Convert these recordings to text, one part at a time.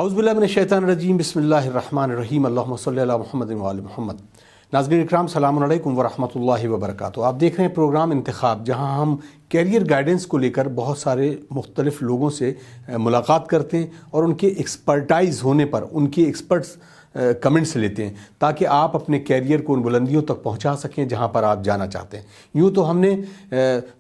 औज़ुबिल्लाहिमिनश्शैतानिर्रजीम बिस्मिल्लाहिर्रहमानिर्रहीम अल्लाहुम्मा सल्लि अला मुहम्मद व आलि मुहम्मद। नाज़रीन इकराम सलामुन अलैकुम व रहमतुल्लाहि व बरकातुहू। आप देख रहे हैं प्रोग्राम इंतखाब, जहां हम कैरियर गाइडेंस को लेकर बहुत सारे मुख्तलिफ लोगों से मुलाकात करते हैं और उनके एक्सपर्टाइज होने पर उनके एक्सपर्ट्स कमेंट्स लेते हैं ताकि आप अपने कैरियर को उन बुलंदियों तक पहुंचा सकें जहां पर आप जाना चाहते हैं। यूँ तो हमने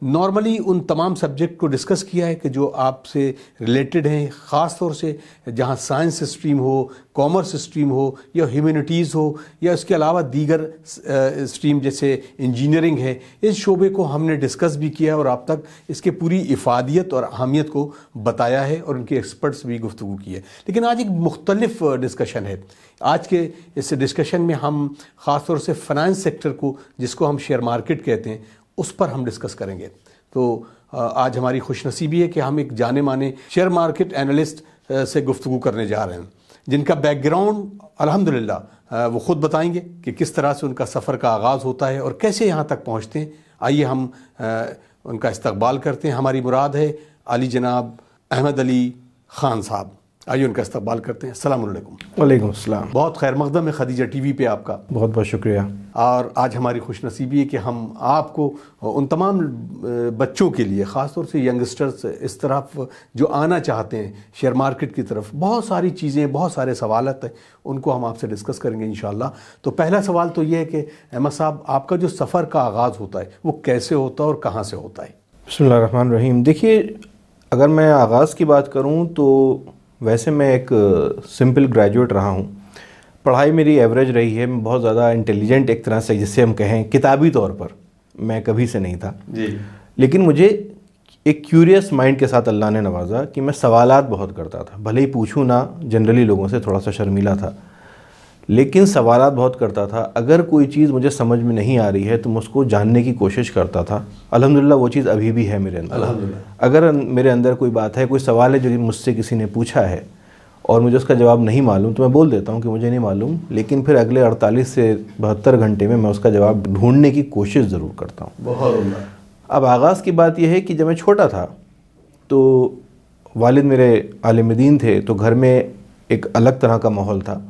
नॉर्मली उन तमाम सब्जेक्ट को डिस्कस किया है कि जो आपसे रिलेटेड हैं, ख़ास तौर से जहां साइंस स्ट्रीम हो, कॉमर्स स्ट्रीम हो या ह्यूमैनिटीज़ हो या इसके अलावा दीगर स्ट्रीम जैसे इंजीनियरिंग है। इस शोबे को हमने डिस्कस भी किया और आप तक इसके पूरी इफ़ादियत और अहमियत को बताया है और उनके एक्सपर्ट्स भी गुफ्तगू की है। लेकिन आज एक मुख्तलिफ डिस्कशन है। आज के इस डिस्कशन में हम ख़ास तौर से फ़ाइनेंस सेक्टर को, जिसको हम शेयर मार्केट कहते हैं, उस पर हम डिस्कस करेंगे। तो आज हमारी खुशनसीबी है कि हम एक जाने माने शेयर मार्केट एनालिस्ट से गुफ्तगू करने जा रहे हैं, जिनका बैकग्राउंड अल्हम्दुलिल्लाह वो ख़ुद बताएंगे कि किस तरह से उनका सफ़र का आगाज़ होता है और कैसे यहाँ तक पहुँचते हैं। आइए हम उनका इस्तकबाल करते हैं। हमारी मुराद है अली जनाब अहमद अली ख़ान साहब। आइए उनका इस्तकबाल करते हैं। अस्सलाम वालेकुम। वालेकुम अस्सलाम। बहुत खैर मक़दम है खदीजा टीवी पे आपका, बहुत बहुत शुक्रिया। और आज हमारी खुशनसीबी है कि हम आपको उन तमाम बच्चों के लिए, ख़ास तौर से यंगस्टर्स इस तरफ जो आना चाहते हैं शेयर मार्केट की तरफ, बहुत सारी चीज़ें, बहुत सारे सवालत हैं, उनको हम आपसे डिस्कस करेंगे इंशाअल्लाह। तो पहला सवाल तो ये है कि अहमद साहब, आपका जो सफ़र का आगाज़ होता है वो कैसे होता है और कहाँ से होता है? बिस्मिल्लाहिर्रहमानिर्रहीम। देखिए, अगर मैं आगाज़ की बात करूँ तो वैसे मैं एक सिंपल ग्रेजुएट रहा हूँ। पढ़ाई मेरी एवरेज रही है। मैं बहुत ज़्यादा इंटेलिजेंट एक तरह से, जिससे हम कहें किताबी तौर पर, मैं कभी से नहीं था जी। लेकिन मुझे एक क्यूरियस माइंड के साथ अल्लाह ने नवाजा कि मैं सवालात बहुत करता था। भले ही पूछूँ ना, जनरली लोगों से थोड़ा सा शर्मीला था, लेकिन सवालात बहुत करता था। अगर कोई चीज़ मुझे समझ में नहीं आ रही है तो मैं उसको जानने की कोशिश करता था। अल्हम्दुलिल्लाह वो चीज़ अभी भी है मेरे अंदर। अगर मेरे अंदर कोई बात है, कोई सवाल है जो मुझसे किसी ने पूछा है और मुझे उसका जवाब नहीं मालूम, तो मैं बोल देता हूँ कि मुझे नहीं मालूम, लेकिन फिर अगले 48 से 72 घंटे में मैं उसका जवाब ढूंढने की कोशिश ज़रूर करता हूँ। बहुत। अब आगाज़ की बात यह है कि जब मैं छोटा था तो वालिद मेरे आलिम दीन थे, तो घर में एक अलग तरह का माहौल था।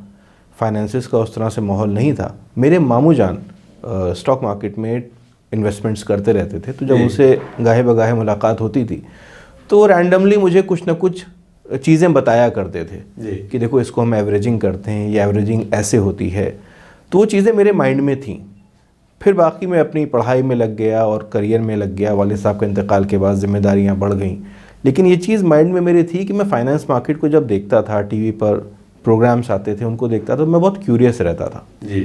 फाइनेंसिस का उस तरह से माहौल नहीं था। मेरे मामू जान स्टॉक मार्केट में इन्वेस्टमेंट्स करते रहते थे, तो जब उनसे गाहे बगाहे मुलाकात होती थी तो रैंडमली मुझे कुछ ना कुछ चीज़ें बताया करते थे कि देखो इसको हम एवरेजिंग करते हैं, ये एवरेजिंग ऐसे होती है। तो वो चीज़ें मेरे माइंड में थीं। फिर बाकी मैं अपनी पढ़ाई में लग गया और करियर में लग गया। वालिद साहब के इंतकाल के बाद ज़िम्मेदारियाँ बढ़ गईं, लेकिन ये चीज़ माइंड में मेरी थी कि मैं फ़ाइनेंस मार्केट को जब देखता था, टीवी पर प्रोग्राम्स आते थे, उनको देखता था, तो मैं बहुत क्यूरियस रहता था जी।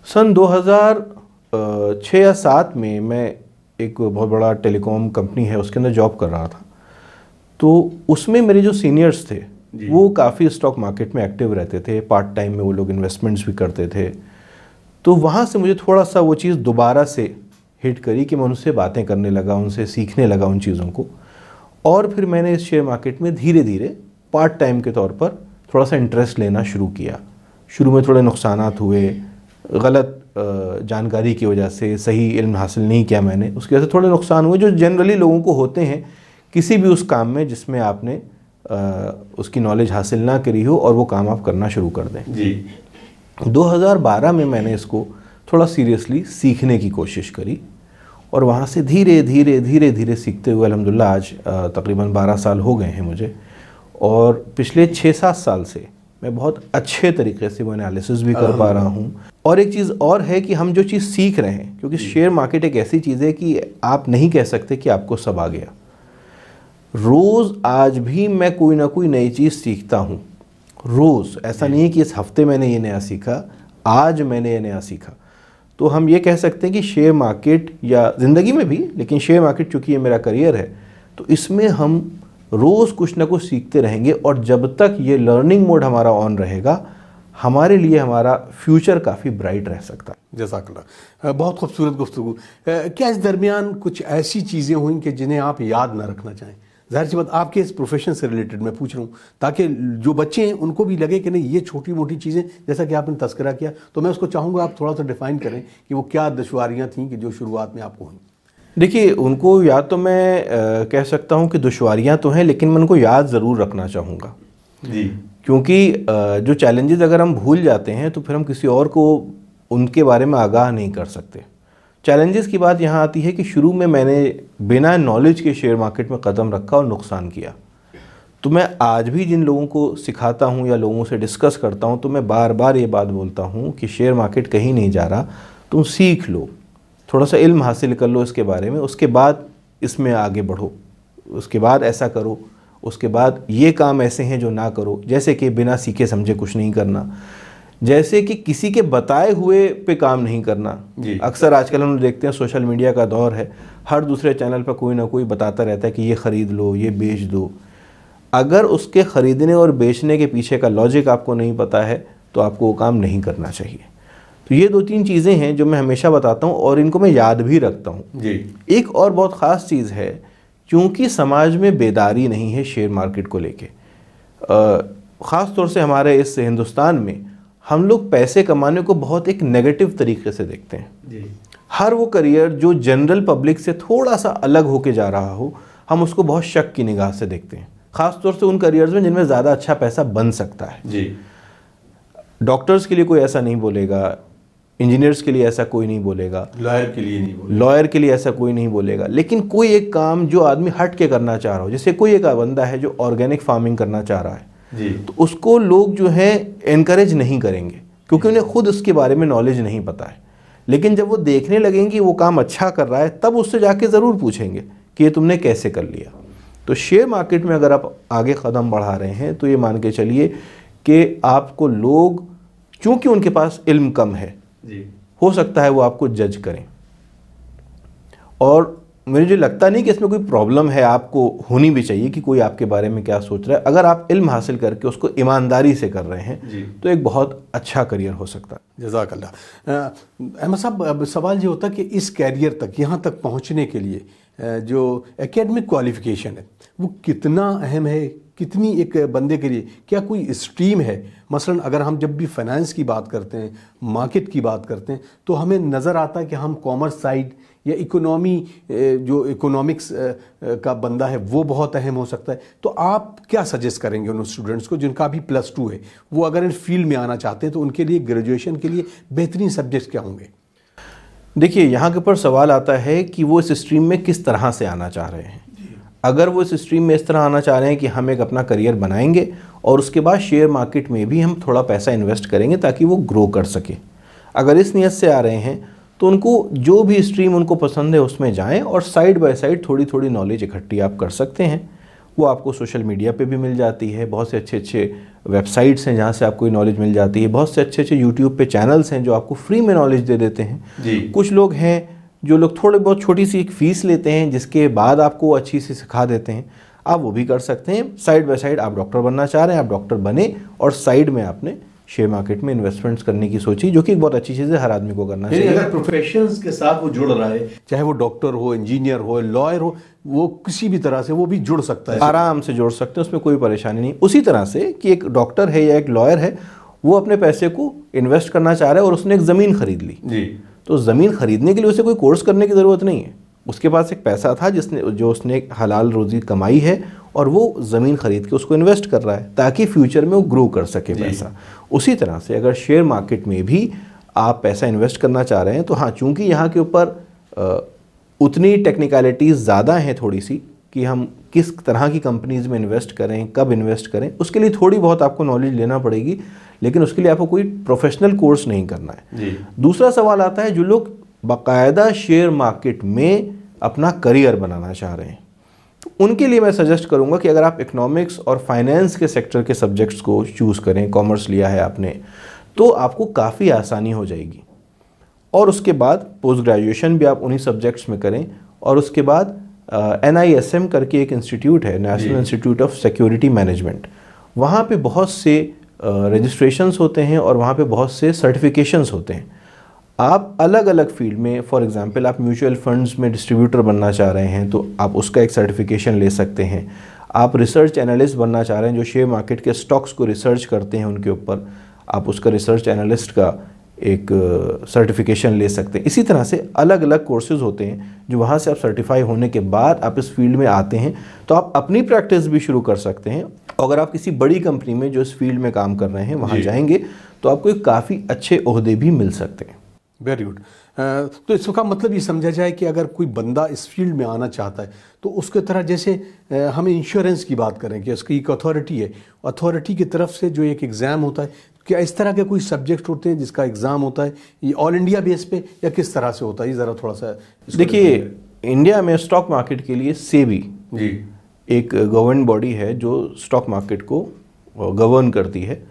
सन 2006 या 7 में मैं एक बहुत बड़ा टेलीकॉम कंपनी है उसके अंदर जॉब कर रहा था। तो उसमें मेरे जो सीनियर्स थे वो काफ़ी स्टॉक मार्केट में एक्टिव रहते थे। पार्ट टाइम में वो लोग इन्वेस्टमेंट्स भी करते थे। तो वहाँ से मुझे थोड़ा सा वो चीज़ दोबारा से हिट करी कि मैं उनसे बातें करने लगा, उनसे सीखने लगा उन चीज़ों को। और फिर मैंने इस शेयर मार्केट में धीरे धीरे पार्ट टाइम के तौर पर थोड़ा सा इंटरेस्ट लेना शुरू किया। शुरू में थोड़े नुकसानात हुए, गलत जानकारी की वजह से सही इल्म हासिल नहीं किया मैंने, उसकी वजह से थोड़े नुकसान हुए जो जनरली लोगों को होते हैं किसी भी उस काम में जिसमें आपने उसकी नॉलेज हासिल ना करी हो और वो काम आप करना शुरू कर दें जी। 2012 में मैंने इसको थोड़ा सीरियसली सीखने की कोशिश करी और वहाँ से धीरे धीरे धीरे धीरे सीखते हुए अल्हम्दुलिल्लाह आज तकरीबन 12 साल हो गए हैं मुझे। और पिछले 6-7 साल से मैं बहुत अच्छे तरीके से वो एनालिसिस भी कर पा रहा हूँ। और एक चीज़ और है कि हम जो चीज़ सीख रहे हैं, क्योंकि शेयर मार्केट एक ऐसी चीज़ है कि आप नहीं कह सकते कि आपको सब आ गया। रोज़ आज भी मैं कोई ना कोई नई चीज़ सीखता हूँ रोज़। ऐसा नहीं है कि इस हफ्ते मैंने ये नया सीखा, आज मैंने ये नया सीखा। तो हम ये कह सकते हैं कि शेयर मार्केट या ज़िंदगी में भी, लेकिन शेयर मार्केट चूँकि ये मेरा करियर है तो इसमें हम रोज़ कुछ ना कुछ सीखते रहेंगे। और जब तक ये लर्निंग मोड हमारा ऑन रहेगा, हमारे लिए हमारा फ्यूचर काफ़ी ब्राइट रह सकता है। जज़ाकल्लाह, बहुत खूबसूरत गुफ्तगू। क्या इस दरमियान कुछ ऐसी चीज़ें हुई कि जिन्हें आप याद ना रखना चाहें? ज़ाहिर सी बात, आपके इस प्रोफेशन से रिलेटेड मैं पूछ रहा हूँ ताकि जो बच्चे हैं उनको भी लगे कि नहीं, ये छोटी मोटी चीज़ें, जैसा कि आपने तज़किरा किया, तो मैं उसको चाहूँगा आप थोड़ा सा डिफ़ाइन करें कि वो क्या दुश्वारियाँ थीं कि जो शुरुआत में आपको हुई। देखिए, उनको या तो मैं कह सकता हूँ कि दुश्वारियाँ तो हैं, लेकिन मैं उनको याद ज़रूर रखना चाहूँगा जी। क्योंकि जो चैलेंजेस अगर हम भूल जाते हैं तो फिर हम किसी और को उनके बारे में आगाह नहीं कर सकते। चैलेंजेस की बात यहाँ आती है कि शुरू में मैंने बिना नॉलेज के शेयर मार्केट में कदम रखा और नुकसान किया। तो मैं आज भी जिन लोगों को सिखाता हूँ या लोगों से डिस्कस करता हूँ तो मैं बार बार ये बात बोलता हूँ कि शेयर मार्केट कहीं नहीं जा रहा, तुम सीख लो, थोड़ा सा इल्म हासिल कर लो इसके बारे में, उसके बाद इसमें आगे बढ़ो, उसके बाद ऐसा करो, उसके बाद ये काम ऐसे हैं जो ना करो। जैसे कि बिना सीखे समझे कुछ नहीं करना, जैसे कि किसी के बताए हुए पे काम नहीं करना। अक्सर आजकल हम देखते हैं सोशल मीडिया का दौर है, हर दूसरे चैनल पर कोई ना कोई बताता रहता है कि ये ख़रीद लो, ये बेच दो। अगर उसके ख़रीदने और बेचने के पीछे का लॉजिक आपको नहीं पता है तो आपको वो काम नहीं करना चाहिए। तो ये 2-3 चीज़ें हैं जो मैं हमेशा बताता हूँ और इनको मैं याद भी रखता हूँ। एक और बहुत ख़ास चीज़ है, क्योंकि समाज में बेदारी नहीं है शेयर मार्केट को लेके, ख़ास तौर से हमारे इस हिंदुस्तान में हम लोग पैसे कमाने को बहुत एक नेगेटिव तरीके से देखते हैं। हर वो करियर जो जनरल पब्लिक से थोड़ा सा अलग होके जा रहा हो, हम उसको बहुत शक की निगाह से देखते हैं, ख़ास तौर से उन करियर्स में जिनमें ज़्यादा अच्छा पैसा बन सकता है। डॉक्टर्स के लिए कोई ऐसा नहीं बोलेगा, इंजीनियर्स के लिए ऐसा कोई नहीं बोलेगा, लॉयर के लिए ऐसा कोई नहीं बोलेगा। लेकिन कोई एक काम जो आदमी हट के करना चाह रहा हो, जैसे कोई एक बंदा है जो ऑर्गेनिक फार्मिंग करना चाह रहा है, तो उसको लोग जो है एनकरेज नहीं करेंगे क्योंकि उन्हें खुद उसके बारे में नॉलेज नहीं पता है। लेकिन जब वो देखने लगेंगे वो काम अच्छा कर रहा है, तब उससे जाके ज़रूर पूछेंगे कि ये तुमने कैसे कर लिया। तो शेयर मार्केट में अगर आप आगे कदम बढ़ा रहे हैं तो ये मान के चलिए कि आपको लोग, चूंकि उनके पास इल्म कम है, हो सकता है वो आपको जज करें। और मुझे लगता नहीं कि इसमें कोई प्रॉब्लम है, आपको होनी भी चाहिए कि कोई आपके बारे में क्या सोच रहा है। अगर आप इल्म हासिल करके उसको ईमानदारी से कर रहे हैं तो एक बहुत अच्छा करियर हो सकता है। जज़ाकल्लाह। अहमद साहब, अब सवाल ये होता है कि इस कैरियर तक, यहाँ तक पहुँचने के लिए जो एकेडमिक क्वालिफिकेशन है वो कितना अहम है, कितनी एक बंदे के लिए, क्या कोई स्ट्रीम है? मसलन अगर हम जब भी फाइनेंस की बात करते हैं, मार्केट की बात करते हैं, तो हमें नज़र आता है कि हम कॉमर्स साइड या इकोनॉमी, जो इकोनॉमिक्स का बंदा है वो बहुत अहम हो सकता है। तो आप क्या सजेस्ट करेंगे उन स्टूडेंट्स को जिनका अभी +2 है, वो अगर इन फील्ड में आना चाहते हैं तो उनके लिए ग्रेजुएशन के लिए बेहतरीन सब्जेक्ट्स क्या होंगे? देखिए, यहाँ के ऊपर सवाल आता है कि वो इस स्ट्रीम में किस तरह से आना चाह रहे हैं। अगर वो इस स्ट्रीम में इस तरह आना चाह रहे हैं कि हम एक अपना करियर बनाएंगे और उसके बाद शेयर मार्केट में भी हम थोड़ा पैसा इन्वेस्ट करेंगे ताकि वो ग्रो कर सके, अगर इस नियत से आ रहे हैं तो उनको जो भी स्ट्रीम उनको पसंद है उसमें जाएं और साइड बाय साइड थोड़ी थोड़ी नॉलेज इकट्ठी आप कर सकते हैं। वो आपको सोशल मीडिया पे भी मिल जाती है, बहुत से अच्छे अच्छे वेबसाइट्स हैं जहाँ से आपको नॉलेज मिल जाती है, बहुत से अच्छे अच्छे यूट्यूब पे चैनल्स हैं जो आपको फ्री में नॉलेज दे देते हैं। कुछ लोग हैं जो लोग थोड़े बहुत छोटी सी एक फ़ीस लेते हैं जिसके बाद आपको अच्छी सी सिखा देते हैं, आप वो भी कर सकते हैं। साइड बाय साइड आप डॉक्टर बनना चाह रहे हैं, आप डॉक्टर बने और साइड में आपने शेयर मार्केट में इन्वेस्टमेंट्स करने की सोची, जो कि एक बहुत अच्छी चीज़ है, हर आदमी को करना चाहिए। अगर प्रोफेशंस के साथ वो जुड़ रहा है, चाहे वो डॉक्टर हो, इंजीनियर हो, लॉयर हो, वो किसी भी तरह से वो भी जुड़ सकता है, आराम से जुड़ सकते हैं, उसमें कोई परेशानी नहीं। उसी तरह से कि एक डॉक्टर है या एक लॉयर है, वो अपने पैसे को इन्वेस्ट करना चाह रहा है और उसने एक ज़मीन खरीद ली, तो ज़मीन खरीदने के लिए उसे कोई कोर्स करने की ज़रूरत नहीं है। उसके पास एक पैसा था उसने हलाल रोज़ी कमाई है और वो ज़मीन ख़रीद के उसको इन्वेस्ट कर रहा है ताकि फ्यूचर में वो ग्रो कर सके पैसा। उसी तरह से अगर शेयर मार्केट में भी आप पैसा इन्वेस्ट करना चाह रहे हैं तो हाँ, चूँकि यहाँ के ऊपर उतनी टेक्निकलिटीज़ ज़्यादा हैं थोड़ी सी कि हम किस तरह की कंपनीज़ में इन्वेस्ट करें, कब इन्वेस्ट करें, उसके लिए थोड़ी बहुत आपको नॉलेज लेना पड़ेगी, लेकिन उसके लिए आपको कोई प्रोफेशनल कोर्स नहीं करना है। दूसरा सवाल आता है जो लोग बाकायदा शेयर मार्केट में अपना करियर बनाना चाह रहे हैं, तो उनके लिए मैं सजेस्ट करूंगा कि अगर आप इकोनॉमिक्स और फाइनेंस के सेक्टर के सब्जेक्ट्स को चूज़ करें, कॉमर्स लिया है आपने, तो आपको काफ़ी आसानी हो जाएगी। और उसके बाद पोस्ट ग्रेजुएशन भी आप उन्हीं सब्जेक्ट्स में करें और उसके बाद NISM करके एक इंस्टीट्यूट है, national institute of security management, वहाँ पे बहुत से रजिस्ट्रेशंस होते हैं और वहाँ पे बहुत से सर्टिफिकेशंस होते हैं। आप अलग अलग फील्ड में, फॉर एग्जांपल आप म्यूचुअल फंड्स में डिस्ट्रीब्यूटर बनना चाह रहे हैं तो आप उसका एक सर्टिफिकेशन ले सकते हैं। आप रिसर्च एनालिस्ट बनना चाह रहे हैं जो शेयर मार्केट के स्टॉक्स को रिसर्च करते हैं उनके ऊपर, आप उसका रिसर्च एनालिस्ट का एक सर्टिफिकेशन ले सकते हैं। इसी तरह से अलग अलग कोर्सेज होते हैं जो वहाँ से आप सर्टिफाई होने के बाद आप इस फील्ड में आते हैं तो आप अपनी प्रैक्टिस भी शुरू कर सकते हैं अगर आप किसी बड़ी कंपनी में जो इस फील्ड में काम कर रहे हैं वहाँ जाएंगे तो आपको एक काफ़ी अच्छे ओहदे भी मिल सकते हैं। Very good. तो इसका मतलब ये समझा जाए कि अगर कोई बंदा इस फील्ड में आना चाहता है तो उसके तरह जैसे हमें इंश्योरेंस की बात करें कि उसकी एक अथॉरिटी है, अथॉरिटी की तरफ से जो एक एग्ज़ाम होता है, क्या इस तरह के कोई सब्जेक्ट होते हैं जिसका एग्ज़ाम होता है, ये ऑल इंडिया बेस पे या किस तरह से होता है? ये ज़रा थोड़ा सा देखिए, इंडिया में स्टॉक मार्केट के लिए सेबी जी एक गवर्नमेंट बॉडी है जो स्टॉक मार्केट को गवर्न करती है।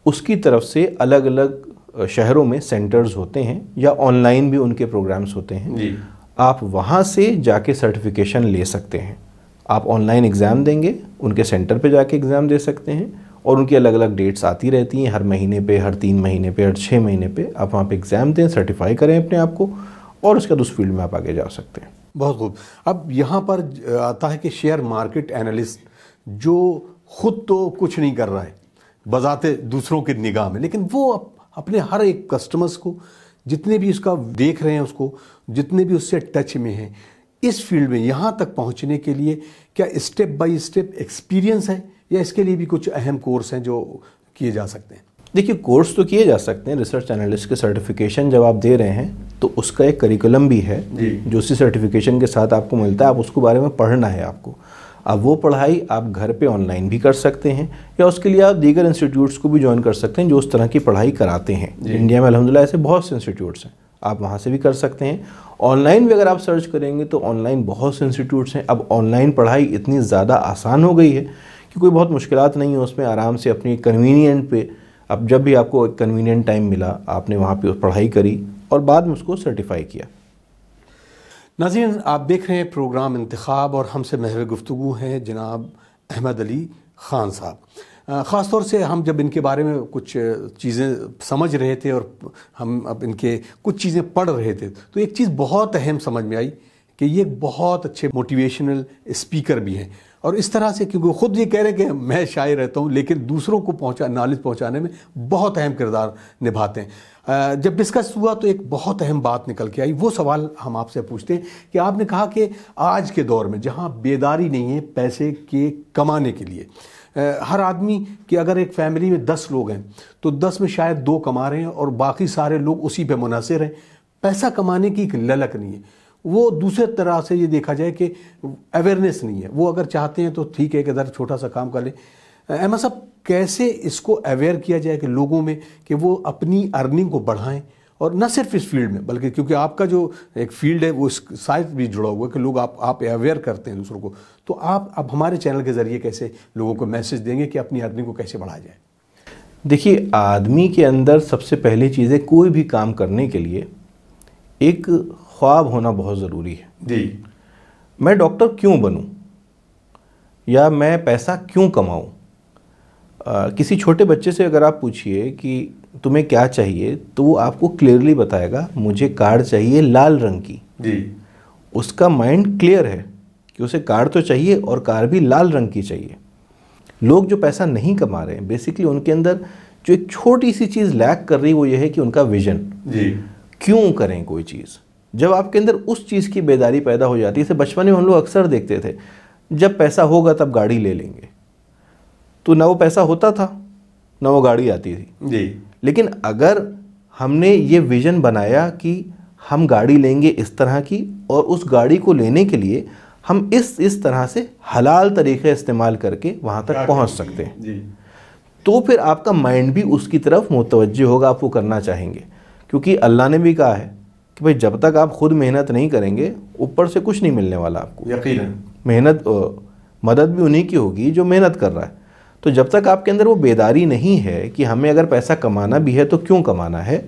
उसकी तरफ से अलग अलग शहरों में सेंटर्स होते हैं या ऑनलाइन भी उनके प्रोग्राम्स होते हैं जी। आप वहाँ से जाके सर्टिफिकेशन ले सकते हैं। आप ऑनलाइन एग्ज़ाम देंगे, उनके सेंटर पे जाके एग्ज़ाम दे सकते हैं और उनकी अलग अलग डेट्स आती रहती हैं, हर महीने पे, हर 3 महीने पे, हर 6 महीने पे आप वहाँ पे एग्ज़ाम दें, सर्टिफाई करें अपने आप को और उसके बाद उस फील्ड में आप आगे जा सकते हैं। बहुत खूब। अब यहाँ पर आता है कि शेयर मार्केट एनालिस्ट जो खुद तो कुछ नहीं कर रहा है बजाते दूसरों की निगाह में, लेकिन वो अपने हर एक कस्टमर्स को, जितने भी उसका देख रहे हैं, उसको जितने भी उससे टच में हैं, इस फील्ड में यहाँ तक पहुँचने के लिए क्या स्टेप बाय स्टेप एक्सपीरियंस है या इसके लिए भी कुछ अहम कोर्स हैं जो किए जा सकते हैं? देखिए, कोर्स तो किए जा सकते हैं। रिसर्च एनालिस्ट के सर्टिफिकेशन जब आप दे रहे हैं तो उसका एक करिकुलम भी है जो उसी सर्टिफिकेशन के साथ आपको मिलता है। आप उसके बारे में पढ़ना है आपको। अब वो पढ़ाई आप घर पे ऑनलाइन भी कर सकते हैं या उसके लिए आप दीगर इंस्टीट्यूट्स को भी ज्वाइन कर सकते हैं जो उस तरह की पढ़ाई कराते हैं। इंडिया में अल्हम्दुलिल्लाह ऐसे बहुत से इंस्टीट्यूट्स हैं, आप वहाँ से भी कर सकते हैं। ऑनलाइन भी अगर आप सर्च करेंगे तो ऑनलाइन बहुत से इंस्टीट्यूट्स हैं। अब ऑनलाइन पढ़ाई इतनी ज़्यादा आसान हो गई है कि कोई बहुत मुश्किलात नहीं है उसमें। आराम से अपनी कन्वीनियंट पे, अब जब भी आपको एक कन्वीनियंट टाइम मिला आपने वहाँ पे पढ़ाई करी और बाद में उसको सर्टिफाई किया। नाज़रीन, आप देख रहे हैं प्रोग्राम इंतखाब और हमसे महव गुफ्तगू हैं जनाब अहमद अली ख़ान साहब। ख़ास तौर से हम जब इनके बारे में कुछ चीज़ें समझ रहे थे और हम अब इनके कुछ चीज़ें पढ़ रहे थे तो एक चीज़ बहुत अहम समझ में आई कि ये बहुत अच्छे मोटिवेशनल स्पीकर भी हैं और इस तरह से, क्योंकि ख़ुद ये कह रहे हैं कि मैं शायर रहता हूँ लेकिन दूसरों को नॉलेज पहुँचाने में बहुत अहम किरदार निभाते हैं। जब डिस्कस हुआ तो एक बहुत अहम बात निकल के आई। वो सवाल हम आपसे पूछते हैं कि आपने कहा कि आज के दौर में जहाँ बेदारी नहीं है पैसे के कमाने के लिए, हर आदमी की अगर एक फैमिली में 10 लोग हैं तो 10 में शायद 2 कमा रहे हैं और बाकी सारे लोग उसी पे मुनहसर हैं। पैसा कमाने की एक ललक नहीं है। वो दूसरे तरह से ये देखा जाए कि अवेयरनेस नहीं है। वो अगर चाहते हैं तो ठीक है कि इधर छोटा सा काम कर लें। अहमद साहब, कैसे इसको अवेयर किया जाए कि लोगों में कि वो अपनी अर्निंग को बढ़ाएं और न सिर्फ इस फील्ड में बल्कि क्योंकि आपका जो एक फील्ड है वो इस साथ भी जुड़ा हुआ है कि लोग आप अवेयर करते हैं दूसरों को, तो आप अब हमारे चैनल के ज़रिए कैसे लोगों को मैसेज देंगे कि अपनी अर्निंग को कैसे बढ़ाया जाए? देखिए, आदमी के अंदर सबसे पहली चीज़ है कोई भी काम करने के लिए एक ख्वाब होना बहुत ज़रूरी है जी। मैं डॉक्टर क्यों बनूं या मैं पैसा क्यों कमाऊं? किसी छोटे बच्चे से अगर आप पूछिए कि तुम्हें क्या चाहिए तो वो आपको क्लियरली बताएगा मुझे कार चाहिए लाल रंग की जी। उसका माइंड क्लियर है कि उसे कार तो चाहिए और कार भी लाल रंग की चाहिए। लोग जो पैसा नहीं कमा रहे हैं बेसिकली उनके अंदर जो एक छोटी सी चीज़ लैक कर रही है वो ये है कि उनका विजन जी। क्यों करें कोई चीज़? जब आपके अंदर उस चीज़ की बेदारी पैदा हो जाती है, जैसे बचपन में हम लोग अक्सर देखते थे जब पैसा होगा तब गाड़ी ले लेंगे, तो ना वो पैसा होता था ना वो गाड़ी आती थी जी। लेकिन अगर हमने ये विज़न बनाया कि हम गाड़ी लेंगे इस तरह की और उस गाड़ी को लेने के लिए हम इस तरह से हलाल तरीके इस्तेमाल करके वहाँ तक पहुँच सकते हैं जी। तो फिर आपका माइंड भी उसकी तरफ मुतवज्जह होगा, आप वो करना चाहेंगे। क्योंकि अल्लाह ने भी कहा है कि भाई जब तक आप खुद मेहनत नहीं करेंगे ऊपर से कुछ नहीं मिलने वाला आपको। यकीनन मेहनत मदद भी उन्हीं की होगी जो मेहनत कर रहा है। तो जब तक आपके अंदर वो बेदारी नहीं है कि हमें अगर पैसा कमाना भी है तो क्यों कमाना है,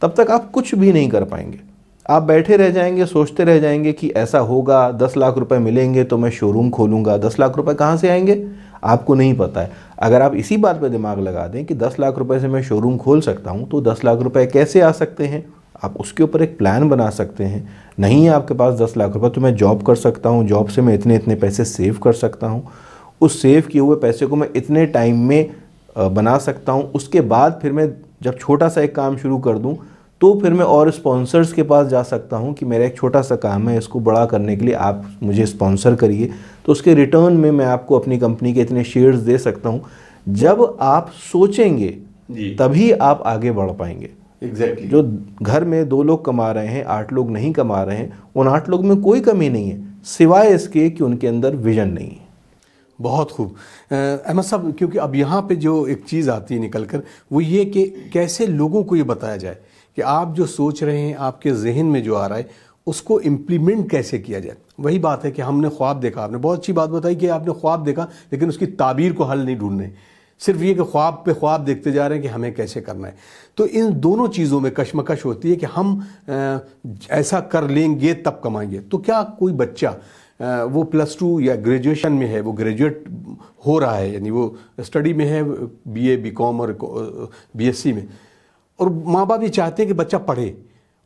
तब तक आप कुछ भी नहीं कर पाएंगे। आप बैठे रह जाएंगे, सोचते रह जाएंगे कि ऐसा होगा, 10 लाख रुपए मिलेंगे तो मैं शोरूम खोलूँगा। 10 लाख रुपए कहाँ से आएंगे आपको नहीं पता है। अगर आप इसी बात पे दिमाग लगा दें कि 10 लाख रुपए से मैं शोरूम खोल सकता हूँ तो 10 लाख रुपए कैसे आ सकते हैं, आप उसके ऊपर एक प्लान बना सकते हैं। नहीं है आपके पास 10 लाख रुपए तो मैं जॉब कर सकता हूँ, जॉब से मैं इतने इतने पैसे सेव कर सकता हूँ, उस सेव किए हुए पैसे को मैं इतने टाइम में बना सकता हूँ। उसके बाद फिर मैं जब छोटा सा एक काम शुरू कर दूँ तो फिर मैं और स्पॉन्सर्स के पास जा सकता हूँ कि मेरा एक छोटा सा काम है, इसको बड़ा करने के लिए आप मुझे स्पॉन्सर करिए, तो उसके रिटर्न में मैं आपको अपनी कंपनी के इतने शेयर्स दे सकता हूँ। जब आप सोचेंगे तभी आप आगे बढ़ पाएंगे। एग्जैक्टली जो घर में 2 लोग कमा रहे हैं, 8 लोग नहीं कमा रहे हैं, उन 8 लोग में कोई कमी नहीं है, सिवाय इसके कि उनके अंदर विजन नहीं है। बहुत खूब अहमद साहब, क्योंकि अब यहाँ पे जो एक चीज़ आती है निकल कर, वो ये कि कैसे लोगों को ये बताया जाए कि आप जो सोच रहे हैं, आपके जहन में जो आ रहा है, उसको इम्प्लीमेंट कैसे किया जाए। वही बात है कि हमने ख्वाब देखा, आपने बहुत अच्छी बात बताई कि आपने ख्वाब देखा, लेकिन उसकी ताबीर को हल नहीं ढूंढने, सिर्फ ये कि ख्वाब पे ख्वाब देखते जा रहे हैं कि हमें कैसे करना है। तो इन दोनों चीज़ों में कशमकश होती है कि हम ऐसा कर लेंगे तब कमाएंगे। तो क्या कोई बच्चा वो +2 या ग्रेजुएशन में है, वो ग्रेजुएट हो रहा है, यानी वो स्टडी में है, BA BCom और BSc में, और माँ बाप ये चाहते हैं कि बच्चा पढ़े,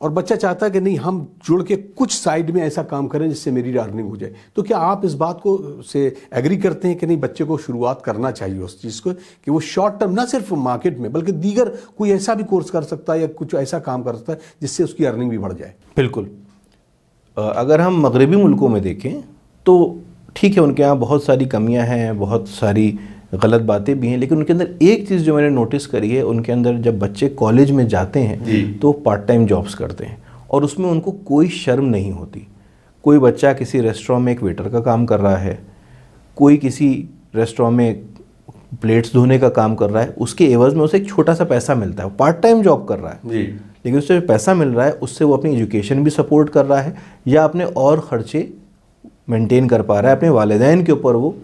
और बच्चा चाहता है कि नहीं हम जुड़ के कुछ साइड में ऐसा काम करें जिससे मेरी अर्निंग हो जाए। तो क्या आप इस बात को से एग्री करते हैं कि नहीं, बच्चे को शुरुआत करना चाहिए उस चीज़ को कि वो शॉर्ट टर्म ना सिर्फ मार्केट में बल्कि दीगर कोई ऐसा भी कोर्स कर सकता है या कुछ ऐसा काम कर सकता है जिससे उसकी अर्निंग भी बढ़ जाए? बिल्कुल। अगर हम मगरबी मुल्कों में देखें तो ठीक है, उनके यहाँ बहुत सारी कमियां हैं, बहुत सारी गलत बातें भी हैं, लेकिन उनके अंदर एक चीज़ जो मैंने नोटिस करी है, उनके अंदर जब बच्चे कॉलेज में जाते हैं तो पार्ट टाइम जॉब्स करते हैं और उसमें उनको कोई शर्म नहीं होती। कोई बच्चा किसी रेस्टोरेंट में एक वेटर का काम कर रहा है, कोई किसी रेस्टोरेंट में प्लेट्स धोने का काम कर रहा है, उसके एवज में उसे एक छोटा सा पैसा मिलता है, वो पार्ट टाइम जॉब कर रहा है लेकिन उससे जो पैसा मिल रहा है उससे वो अपनी एजुकेशन भी सपोर्ट कर रहा है या अपने और ख़र्चे मेंटेन कर पा रहा है, अपने वालिदैन के ऊपर वो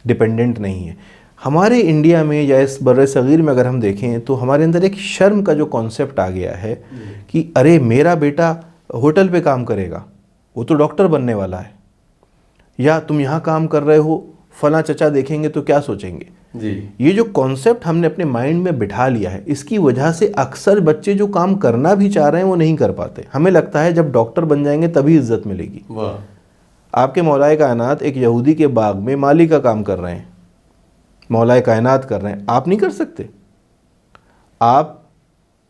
डिपेंडेंट नहीं है। हमारे इंडिया में या इस बर्रे सगीर में अगर हम देखें तो हमारे अंदर एक शर्म का जो कॉन्सेप्ट आ गया है कि अरे मेरा बेटा होटल पे काम करेगा, वो तो डॉक्टर बनने वाला है, या तुम यहाँ काम कर रहे हो, फला चचा देखेंगे तो क्या सोचेंगे जी। ये जो कॉन्सेप्ट हमने अपने माइंड में बिठा लिया है, इसकी वजह से अक्सर बच्चे जो काम करना भी चाह रहे हैं वो नहीं कर पाते। हमें लगता है जब डॉक्टर बन जाएंगे तभी इज्जत मिलेगी। आपके मौलाए कायनात एक यहूदी के बाग में माली का काम कर रहे हैं, मौलाए कायनात कर रहे हैं, आप नहीं कर सकते। आप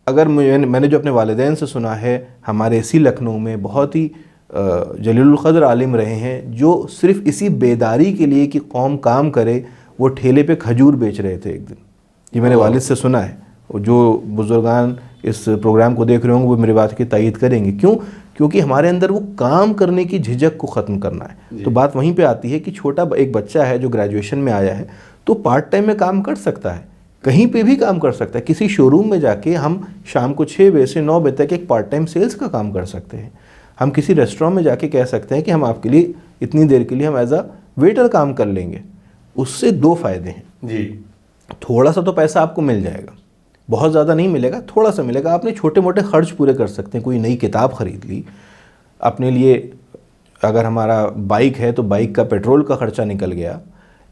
अगर मैंने जो अपने वालिदैन से सुना है, हमारे इसी लखनऊ में बहुत ही जलीलुल क़द्र आलिम रहे हैं जो सिर्फ इसी बेदारी के लिए कि कौम काम करे वो ठेले पे खजूर बेच रहे थे एक दिन। ये मेरे वालिद से सुना है। जो बुजुर्गान इस प्रोग्राम को देख रहे होंगे वो मेरी बात की तायीद करेंगे। क्यों? क्योंकि हमारे अंदर वो काम करने की झिझक को ख़त्म करना है। तो बात वहीं पे आती है कि छोटा एक बच्चा है जो ग्रेजुएशन में आया है तो पार्ट टाइम में काम कर सकता है, कहीं पे भी काम कर सकता है। किसी शोरूम में जाके हम शाम को 6 बजे से 9 बजे तक एक पार्ट टाइम सेल्स का काम कर सकते हैं। हम किसी रेस्टोरेंट में जाके कह सकते हैं कि हम आपके लिए इतनी देर के लिए हम एज अ वेटर काम कर लेंगे। उससे 2 फ़ायदे हैं जी। थोड़ा सा तो पैसा आपको मिल जाएगा, बहुत ज़्यादा नहीं मिलेगा, थोड़ा सा मिलेगा। आपने छोटे मोटे खर्च पूरे कर सकते हैं। कोई नई किताब ख़रीद ली अपने लिए, अगर हमारा बाइक है तो बाइक का पेट्रोल का ख़र्चा निकल गया।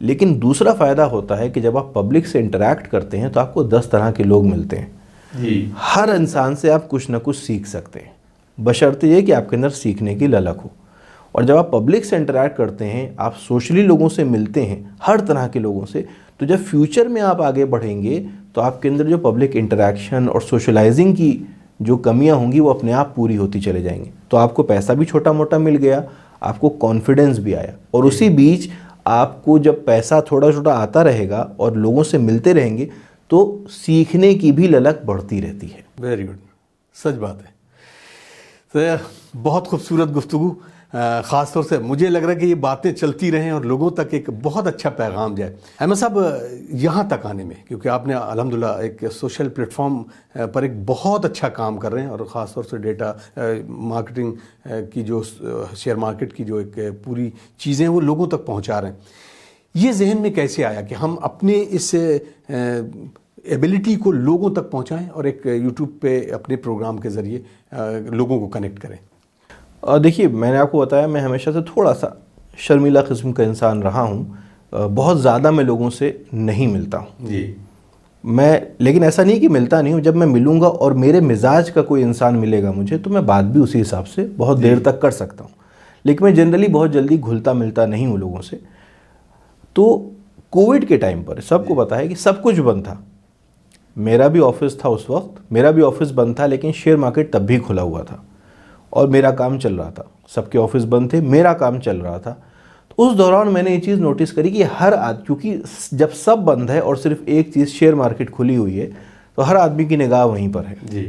लेकिन दूसरा फ़ायदा होता है कि जब आप पब्लिक से इंटरेक्ट करते हैं तो आपको 10 तरह के लोग मिलते हैं जी। हर इंसान से आप कुछ ना कुछ सीख सकते हैं, बशर्ते ये कि आपके अंदर सीखने की ललक हो। और जब आप पब्लिक से इंटरेक्ट करते हैं, आप सोशली लोगों से मिलते हैं, हर तरह के लोगों से, तो जब फ्यूचर में आप आगे बढ़ेंगे तो आपके अंदर जो पब्लिक इंटरेक्शन और सोशलाइजिंग की जो कमियां होंगी वो अपने आप पूरी होती चले जाएंगी। तो आपको पैसा भी छोटा मोटा मिल गया, आपको कॉन्फिडेंस भी आया, और उसी बीच आपको जब पैसा थोड़ा छोटा आता रहेगा और लोगों से मिलते रहेंगे तो सीखने की भी ललक बढ़ती रहती है। वेरी गुड, सच बात है। तो बहुत खूबसूरत गुफ्तगू, ख़ास तौर से मुझे लग रहा है कि ये बातें चलती रहें और लोगों तक एक बहुत अच्छा पैगाम जाए। अहमद साहब, यहाँ तक आने में, क्योंकि आपने अल्हम्दुलिल्लाह एक सोशल प्लेटफॉर्म पर एक बहुत अच्छा काम कर रहे हैं, और ख़ास तौर से डेटा मार्केटिंग की जो शेयर मार्केट की जो एक पूरी चीज़ें वो लोगों तक पहुँचा रहे हैं। ये जहन में कैसे आया कि हम अपने इस एबिलिटी को लोगों तक पहुँचाएँ और एक यूट्यूब पे अपने प्रोग्राम के ज़रिए लोगों को कनेक्ट करें? देखिए, मैंने आपको बताया मैं हमेशा से थोड़ा सा शर्मीला किस्म का इंसान रहा हूँ। बहुत ज़्यादा मैं लोगों से नहीं मिलता हूँ जी। लेकिन ऐसा नहीं कि मिलता नहीं हूँ। जब मैं मिलूँगा और मेरे मिजाज का कोई इंसान मिलेगा मुझे तो मैं बात भी उसी हिसाब से बहुत देर तक कर सकता हूँ। लेकिन मैं जनरली बहुत जल्दी घुलता मिलता नहीं हूँ लोगों से। तो कोविड के टाइम पर सबको पता है कि सब कुछ बंद था, मेरा भी ऑफिस था उस वक्त, मेरा भी ऑफिस बंद था, लेकिन शेयर मार्केट तब भी खुला हुआ था और मेरा काम चल रहा था। सबके ऑफिस बंद थे, मेरा काम चल रहा था। तो उस दौरान मैंने ये चीज़ नोटिस करी कि हर आदमी, क्योंकि जब सब बंद है और सिर्फ एक चीज़ शेयर मार्केट खुली हुई है, तो हर आदमी की निगाह वहीं पर है जी।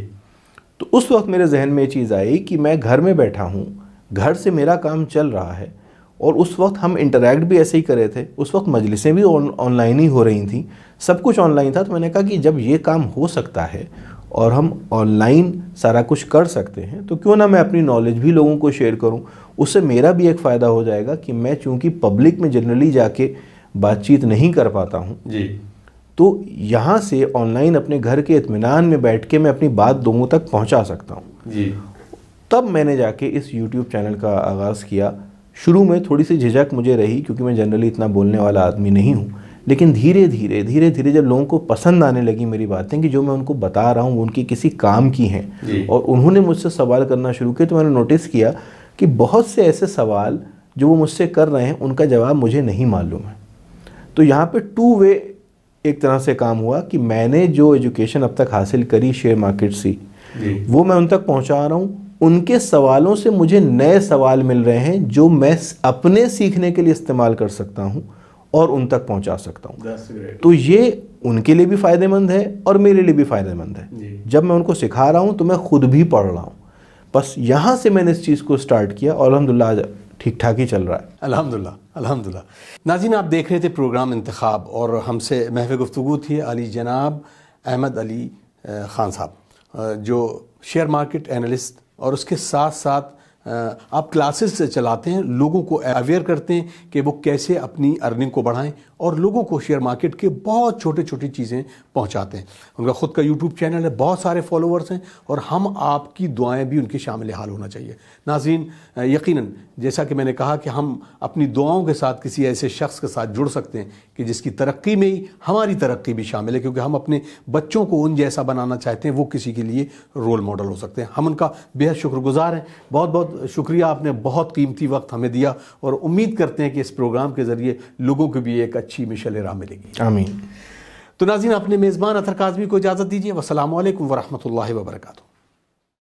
तो उस वक्त मेरे जहन में ये चीज़ आई कि मैं घर में बैठा हूँ, घर से मेरा काम चल रहा है, और उस वक्त हम इंटरैक्ट भी ऐसे ही कर रहे थे। उस वक्त मजलिसें भी ऑनलाइन ही हो रही थी, सब कुछ ऑनलाइन था। तो मैंने कहा कि जब ये काम हो सकता है और हम ऑनलाइन सारा कुछ कर सकते हैं, तो क्यों ना मैं अपनी नॉलेज भी लोगों को शेयर करूं। उससे मेरा भी एक फ़ायदा हो जाएगा कि मैं चूँकि पब्लिक में जनरली जाके बातचीत नहीं कर पाता हूँ जी, तो यहाँ से ऑनलाइन अपने घर के इत्मीनान में बैठ के मैं अपनी बात लोगों तक पहुँचा सकता हूँ जी। तब मैंने जाके इस YouTube चैनल का आगाज़ किया। शुरू में थोड़ी सी झिझक मुझे रही, क्योंकि मैं जनरली इतना बोलने वाला आदमी नहीं हूँ, लेकिन धीरे धीरे जब लोगों को पसंद आने लगी मेरी बातें, कि जो मैं उनको बता रहा हूँ वो उनकी किसी काम की हैं, और उन्होंने मुझसे सवाल करना शुरू किए, तो मैंने नोटिस किया कि बहुत से ऐसे सवाल जो वो मुझसे कर रहे हैं उनका जवाब मुझे नहीं मालूम है। तो यहाँ पे टू वे एक तरह से काम हुआ कि मैंने जो एजुकेशन अब तक हासिल करी शेयर मार्केट से, वो मैं उन तक पहुँचा रहा हूँ। उनके सवालों से मुझे नए सवाल मिल रहे हैं जो मैं अपने सीखने के लिए इस्तेमाल कर सकता हूँ और उन तक पहुँचा सकता हूँ। तो ये उनके लिए भी फ़ायदेमंद है और मेरे लिए भी फ़ायदेमंद है। जब मैं उनको सिखा रहा हूँ तो मैं ख़ुद भी पढ़ रहा हूँ। बस यहाँ से मैंने इस चीज़ को स्टार्ट किया और अल्हम्दुलिल्लाह आज ठीक ठाक ही चल रहा है। अल्हम्दुलिल्लाह, अल्हम्दुलिल्लाह। नाज़रीन, आप देख रहे थे प्रोग्राम इंतखाब, और हमसे महफ़ गुफ्तगू थी अली जनाब अहमद अली ख़ान साहब, जो शेयर मार्केट एनालिस्ट और उसके साथ साथ आप क्लासेस चलाते हैं, लोगों को अवेयर करते हैं कि वो कैसे अपनी अर्निंग को बढ़ाएं, और लोगों को शेयर मार्केट के बहुत छोटी छोटी चीज़ें पहुंचाते हैं। उनका ख़ुद का यूट्यूब चैनल है, बहुत सारे फॉलोअर्स हैं, और हम आपकी दुआएं भी उनकी शामिल हाल होना चाहिए। नाज़रीन, यकीनन जैसा कि मैंने कहा कि हम अपनी दुआओं के साथ किसी ऐसे शख्स के साथ जुड़ सकते हैं कि जिसकी तरक्की में ही हमारी तरक्की भी शामिल है, क्योंकि हम अपने बच्चों को उन जैसा बनाना चाहते हैं, वो किसी के लिए रोल मॉडल हो सकते हैं। हम उनका बेहद शुक्रगुजार हैं। बहुत बहुत शुक्रिया, आपने बहुत कीमती वक्त हमें दिया, और उम्मीद करते हैं कि इस प्रोग्राम के ज़रिए लोगों को भी एक अच्छी मिशल राह मिलेगी। आमीन। तो नाज़रीन, अपने मेज़बान अतहर काज़मी को इजाज़त दीजिए। वस्सलामु अलैकुम वरहमतुल्लाहि वबरकातुहू।